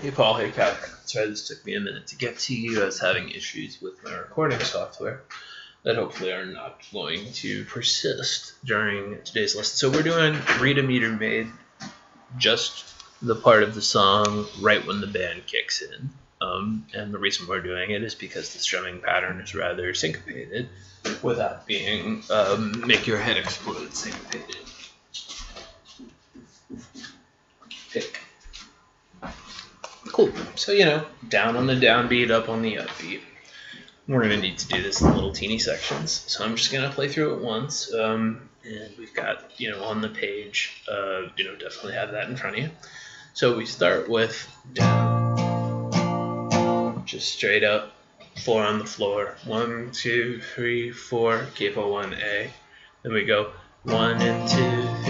Hey Paul, hey Kat. Sorry this took me a minute to get to you. I was having issues with my recording software that hopefully are not going to persist during today's lesson. So we're doing Rita, Maid, just the part of the song right when the band kicks in. And the reason we're doing it is because the strumming pattern is rather syncopated without being make your head explode syncopated. Pick. Cool. So, down on the downbeat, up on the upbeat. We're going to need to do this in little teeny sections. So I'm just going to play through it once. And we've got, on the page, definitely have that in front of you. So we start with down. Just straight up. 4 on the floor. 1, 2, 3, 4. Capo 1A. Then we go 1 and 2, 3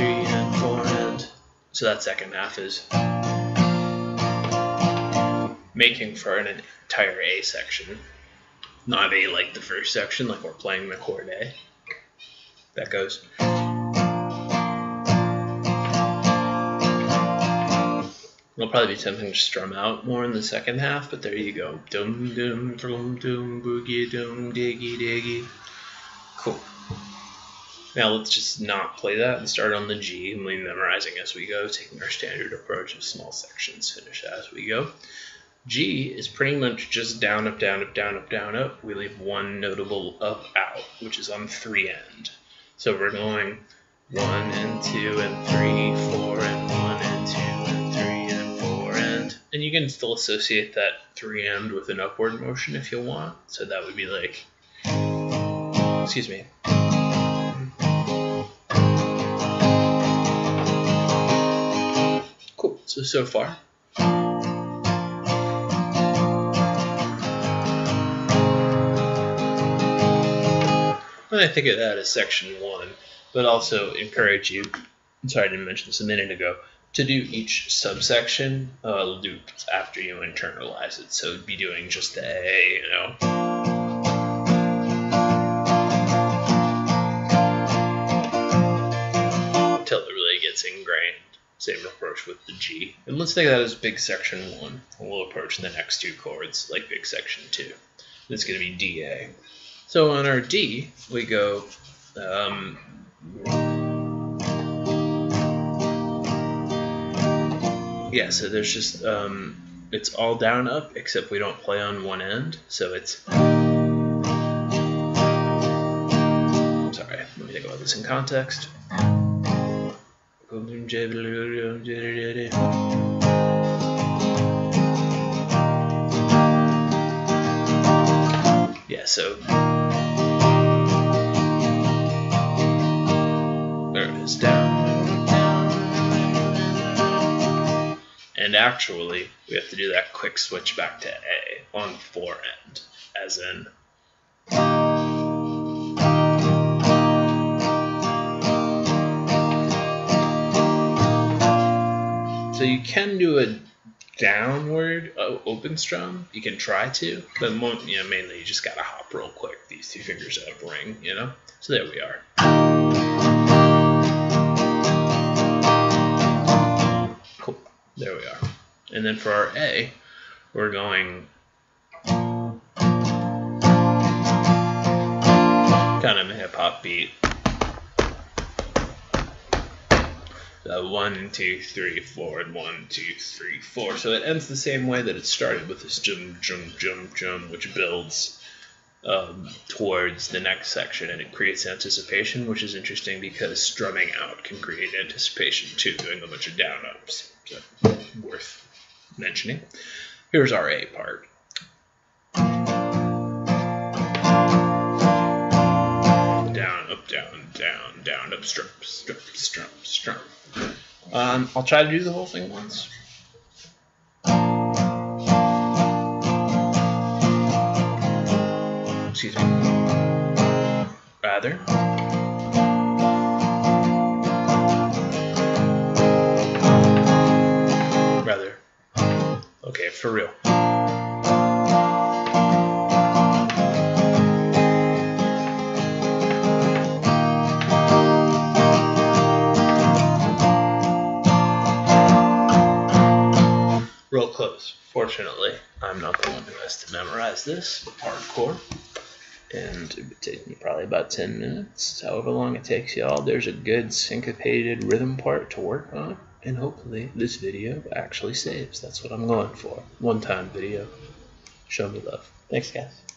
and 4 and. So that second half is making for an entire A section, not A like the first section, like we're playing the chord A. That goes. It'll probably be tempting to strum out more in the second half, but there you go. Dum dum dum dum boogie dum diggy diggy. Cool. Now let's just not play that and start on the G, and we're memorizing as we go, taking our standard approach of small sections, finish as we go. G is pretty much just down, up, down, up, down, up, down, up. We leave one notable up, out, which is on 3 end. So we're going 1 and 2 and 3, 4 and 1 and 2 and 3 and 4 and. And you can still associate that 3 end with an upward motion if you want. So that would be like, excuse me. Cool. So far. And I think of that as section 1, but also encourage you, sorry I didn't mention this a minute ago, to do each subsection loops after you internalize it. So be doing just the A, until it really gets ingrained. Same approach with the G. And let's think of that as big section 1. And we'll approach the next 2 chords like big section 2. It's going to be DA. So on our D, we go, so there's just, it's all down, up, except we don't play on one end. So it's, sorry, let me think about this in context. Yeah, so there it is, down, down. And actually, we have to do that quick switch back to A on 4 end, as in. So you can do a downward open strum. You can try to, but mainly you just gotta hop real quick. These 2 fingers up ring, So there we are. Cool. There we are. And then for our A, we're going kind of a hip hop beat. 1, 2, 3, 4, and 1, 2, 3, 4. So it ends the same way that it started with this jum, jum, jum, jum, which builds towards the next section, and it creates anticipation, which is interesting because strumming out can create anticipation too, doing a bunch of down ups. So worth mentioning. Here's our A part. Down, up, down, down, down, up, strum, strum, strum, strum. I'll try to do the whole thing once. Excuse me. Rather. Okay, for real. close. Fortunately, I'm not the one who has to memorize this hardcore. And it would take me probably about 10 minutes, however long it takes y'all. There's a good syncopated rhythm part to work on, and hopefully this video actually saves. That's what I'm going for. One-time video. Show me love. Thanks, guys.